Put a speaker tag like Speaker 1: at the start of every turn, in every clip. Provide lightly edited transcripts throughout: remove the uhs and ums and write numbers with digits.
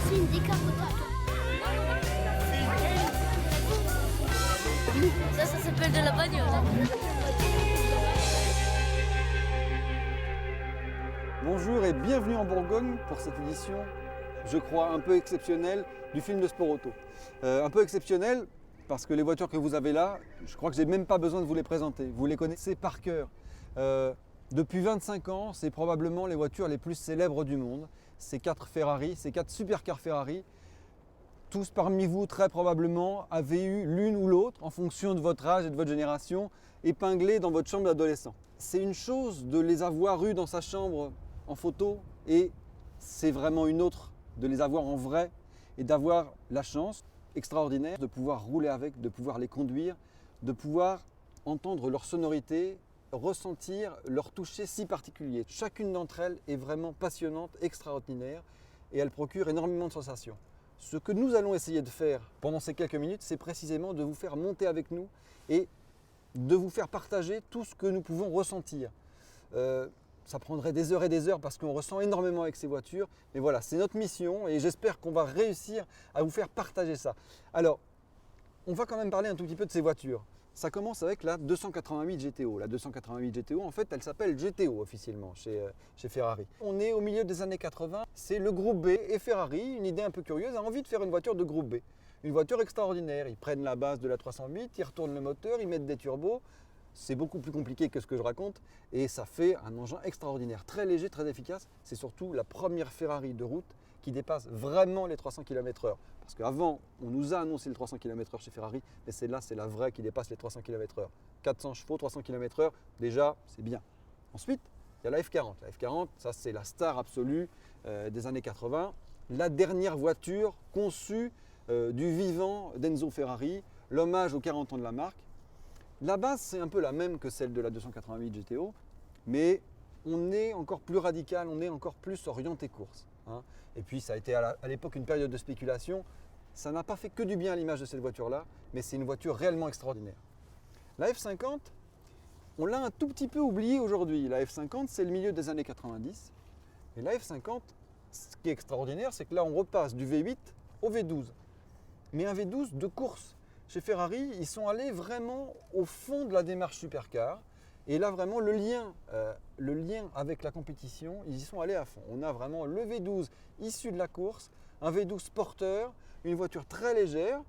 Speaker 1: aussi une décapotable. Ça s'appelle de la bagnole.
Speaker 2: Bonjour et bienvenue en Bourgogne pour cette édition, je crois, un peu exceptionnelle du film de sport auto. Un peu exceptionnelle parce que les voitures que vous avez là, je crois que je n'ai même pas besoin de vous les présenter. Vous les connaissez par cœur. Depuis 25 ans, c'est probablement les voitures les plus célèbres du monde. Ces 4 Ferrari, ces 4 supercars Ferrari. Tous parmi vous, très probablement, avez eu l'une ou l'autre, en fonction de votre âge et de votre génération, épinglée dans votre chambre d'adolescent. C'est une chose de les avoir eus dans sa chambre en photo et c'est vraiment une autre de les avoir en vrai et d'avoir la chance extraordinaire de pouvoir rouler avec, de pouvoir les conduire, de pouvoir entendre leur sonorité, ressentir leur toucher si particulier. Chacune d'entre elles est vraiment passionnante, extraordinaire et elle procure énormément de sensations. Ce que nous allons essayer de faire pendant ces quelques minutes, c'est précisément de vous faire monter avec nous et de vous faire partager tout ce que nous pouvons ressentir. Ça prendrait des heures et des heures parce qu'on ressent énormément avec ces voitures. Mais voilà, c'est notre mission et j'espère qu'on va réussir à vous faire partager ça. Alors, on va quand même parler un tout petit peu de ces voitures. Ça commence avec la 288 GTO. La 288 GTO, en fait, elle s'appelle GTO officiellement chez Ferrari. On est au milieu des années 80. C'est le groupe B et Ferrari, une idée un peu curieuse, a envie de faire une voiture de groupe B. Une voiture extraordinaire. Ils prennent la base de la 308, ils retournent le moteur, ils mettent des turbos. C'est beaucoup plus compliqué que ce que je raconte et ça fait un engin extraordinaire, très léger, très efficace. C'est surtout la première Ferrari de route qui dépasse vraiment les 300 km/h. Parce qu'avant, on nous a annoncé le 300 km/h chez Ferrari, mais celle-là, c'est la vraie qui dépasse les 300 km/h. 400 chevaux, 300 km/h, déjà, c'est bien. Ensuite, il y a la F40. La F40, ça, c'est la star absolue des années 80. La dernière voiture conçue du vivant d'Enzo Ferrari, l'hommage aux 40 ans de la marque. La base, c'est un peu la même que celle de la 288 GTO, mais on est encore plus radical, on est encore plus orienté course. Et puis, ça a été à l'époque une période de spéculation. Ça n'a pas fait que du bien à l'image de cette voiture-là, mais c'est une voiture réellement extraordinaire. La F50, on l'a un tout petit peu oublié aujourd'hui. La F50, c'est le milieu des années 90. Et la F50, ce qui est extraordinaire, c'est que là, on repasse du V8 au V12. Mais un V12 de course. Chez Ferrari, ils sont allés vraiment au fond de la démarche supercar. Et là, vraiment, le lien avec la compétition, ils y sont allés à fond. On a vraiment le V12 issu de la course, un V12 porteur, une voiture très légère,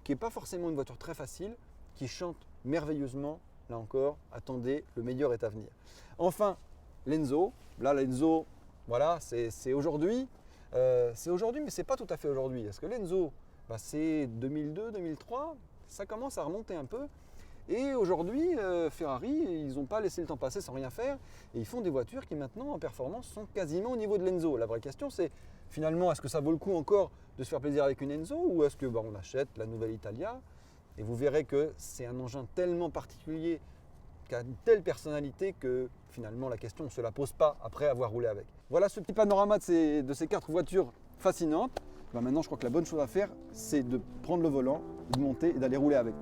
Speaker 2: qui n'est pas forcément une voiture très facile, qui chante merveilleusement. Là encore, attendez, le meilleur est à venir. Enfin, l'Enzo. Là, l'Enzo, voilà, c'est aujourd'hui. C'est aujourd'hui, mais ce n'est pas tout à fait aujourd'hui. Parce que l'Enzo, c'est 2002, 2003, ça commence à remonter un peu. Et aujourd'hui, Ferrari, ils n'ont pas laissé le temps passer sans rien faire. Et ils font des voitures qui maintenant, en performance, sont quasiment au niveau de l'Enzo. La vraie question, c'est finalement, est-ce que ça vaut le coup encore de se faire plaisir avec une Enzo ou est-ce que on achète la nouvelle Italia? Et vous verrez que c'est un engin tellement particulier, qui a une telle personnalité que finalement, la question ne se la pose pas après avoir roulé avec. Voilà ce petit panorama de ces 4 voitures fascinantes. Maintenant, je crois que la bonne chose à faire, c'est de prendre le volant, de monter et d'aller rouler avec.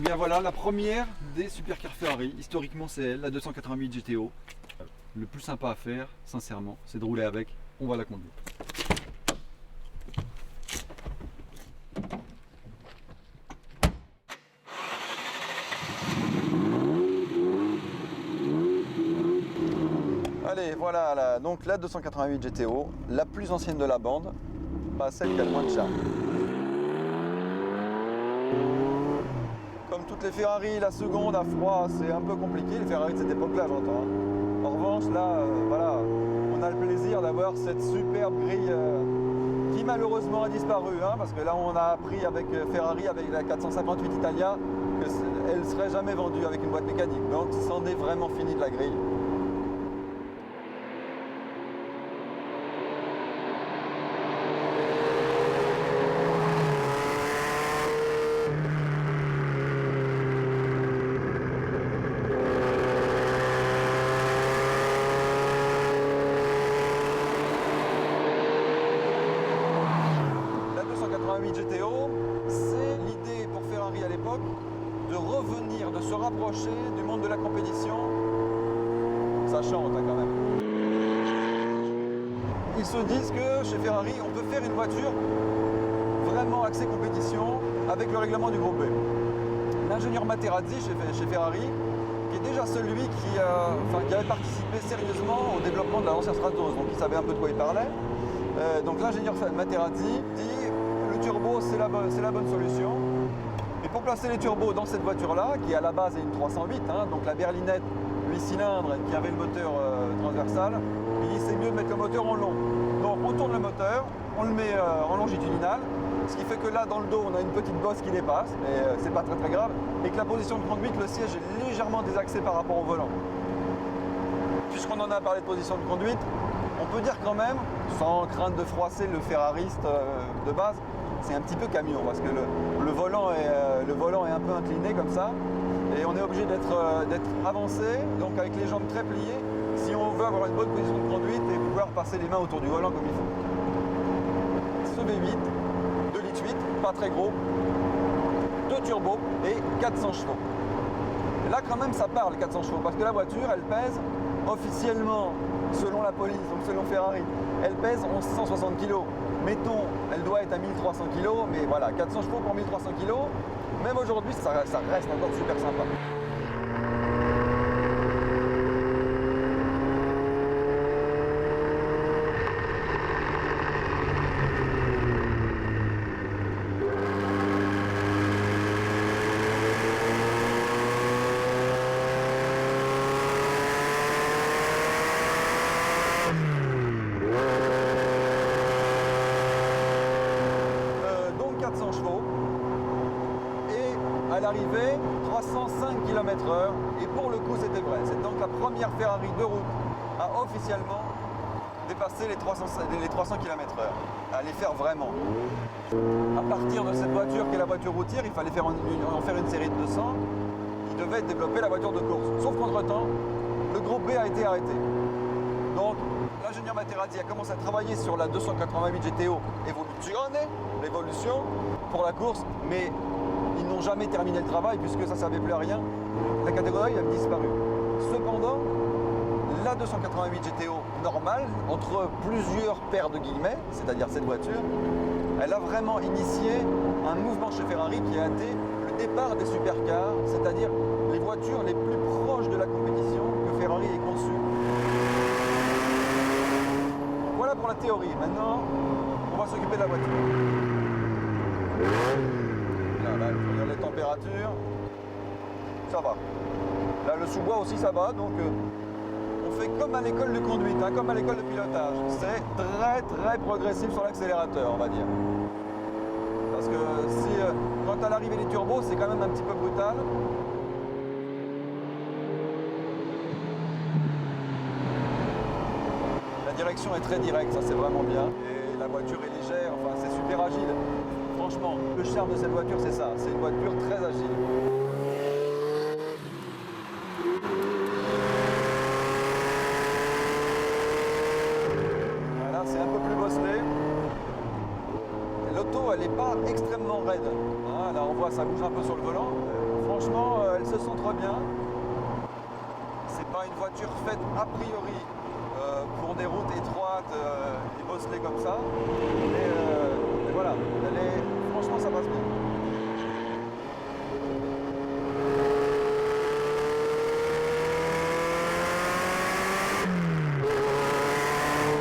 Speaker 2: Bien voilà, la première des supercars Ferrari, historiquement c'est elle, la 288 GTO. Le plus sympa à faire, sincèrement, c'est de rouler avec, on va la conduire. Allez, voilà, donc la 288 GTO, la plus ancienne de la bande, pas celle qui a le moins de charme. Comme toutes les Ferrari, la seconde à froid, c'est un peu compliqué, les Ferrari de cette époque-là, j'entends. En revanche, là, voilà, on on a le plaisir d'avoir cette superbe grille qui malheureusement a disparu, hein, parce que là on a appris avec Ferrari, avec la 458 Italia, qu'elle ne serait jamais vendue avec une boîte mécanique. Donc c'en est vraiment fini de la grille. GTO, c'est l'idée pour Ferrari à l'époque de revenir, de se rapprocher du monde de la compétition. Ça chante hein, quand même. Ils se disent que chez Ferrari, on peut faire une voiture vraiment axée compétition avec le règlement du groupe B. L'ingénieur Materazzi chez Ferrari, qui est déjà celui qui avait participé sérieusement au développement de la lancière Stratos, donc il savait un peu de quoi il parlait. Donc l'ingénieur Materazzi dit turbo, c'est la bonne solution. Et pour placer les turbos dans cette voiture-là, qui à la base est une 308, hein, donc la berlinette 8 cylindres qui avait le moteur transversal, il dit c'est mieux de mettre le moteur en long. Donc on tourne le moteur, on le met en longitudinal, ce qui fait que là dans le dos on a une petite bosse qui dépasse, mais c'est pas très grave, et que la position de conduite, le siège est légèrement désaxé par rapport au volant. Puisqu'on en a parlé de position de conduite, on peut dire quand même, sans crainte de froisser le ferrariste de base, c'est un petit peu camion parce que le volant est un peu incliné comme ça et on est obligé d'être avancé, donc avec les jambes très pliées, si on veut avoir une bonne position de conduite et pouvoir passer les mains autour du volant comme il faut. Ce V8, 2,8 litres, pas très gros, 2 turbos et 400 chevaux. Et là quand même ça parle 400 chevaux parce que la voiture elle pèse officiellement, selon la police, donc selon Ferrari, elle pèse 1160 kg. Mettons, elle doit être à 1300 kg, mais voilà, 400 chevaux pour 1300 kg, même aujourd'hui, ça reste encore super sympa. À l'arrivée, 305 km/h, et pour le coup c'était vrai. C'est donc la première Ferrari de route à officiellement dépasser les 300 km/h, à les faire vraiment. À partir de cette voiture qui est la voiture routière, il fallait en faire une série de 200, qui devait développer la voiture de course. Sauf qu'entre-temps, le groupe B a été arrêté. Donc l'ingénieur Materazzi a commencé à travailler sur la 288 GTO Evoluzione, l'évolution pour la course, mais ils n'ont jamais terminé le travail puisque ça ne servait plus à rien. La catégorie a disparu. Cependant, la 288 GTO normale, entre plusieurs paires de guillemets, c'est-à-dire cette voiture, elle a vraiment initié un mouvement chez Ferrari qui a été le départ des supercars, c'est-à-dire les voitures les plus proches de la compétition que Ferrari ait conçue. Voilà pour la théorie. Maintenant, on va s'occuper de la voiture. Là, les températures, ça va. Là, le sous-bois aussi, ça va. Donc, on fait comme à l'école de conduite, hein, comme à l'école de pilotage. C'est très progressif sur l'accélérateur, on va dire. Parce que quand à l'arrivée des turbos, c'est quand même un petit peu brutal. La direction est très directe, ça c'est vraiment bien. Et la voiture est légère, enfin c'est super agile. Franchement, le charme de cette voiture, c'est ça. C'est une voiture très agile. Voilà, c'est un peu plus bosselé. L'auto, elle n'est pas extrêmement raide. Hein, là, on voit, ça bouge un peu sur le volant. Franchement, elle se centre bien. C'est pas une voiture faite a priori pour des routes étroites et bosselées comme ça. Mais voilà, franchement ça passe bien.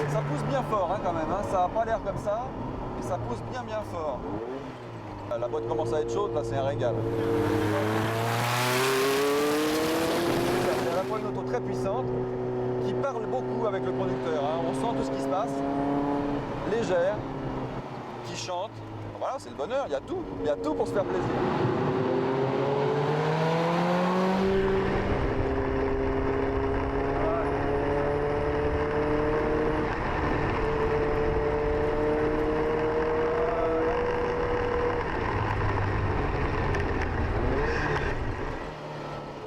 Speaker 2: Ça pousse bien fort hein, quand même, hein. Ça n'a pas l'air comme ça, mais ça pousse bien fort. La boîte commence à être chaude, là c'est un régal. C'est à la fois une auto très puissante, qui parle beaucoup avec le conducteur. Hein. On sent tout ce qui se passe. Légère, qui chante. Voilà, c'est le bonheur, il y a tout. Il y a tout pour se faire plaisir.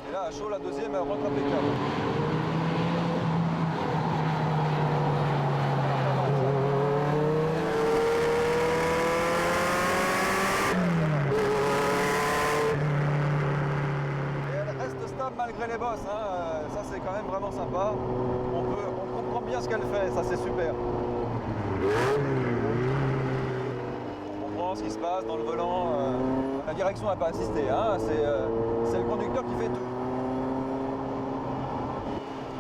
Speaker 2: Et là, à chaud, la deuxième, elle rentre impeccable. Malgré les bosses, hein, ça c'est quand même vraiment sympa. On comprend bien ce qu'elle fait, ça c'est super. On comprend ce qui se passe dans le volant. La direction n'a pas assisté, hein, c'est le conducteur qui fait tout.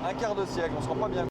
Speaker 2: Un quart de siècle, on se rend pas bien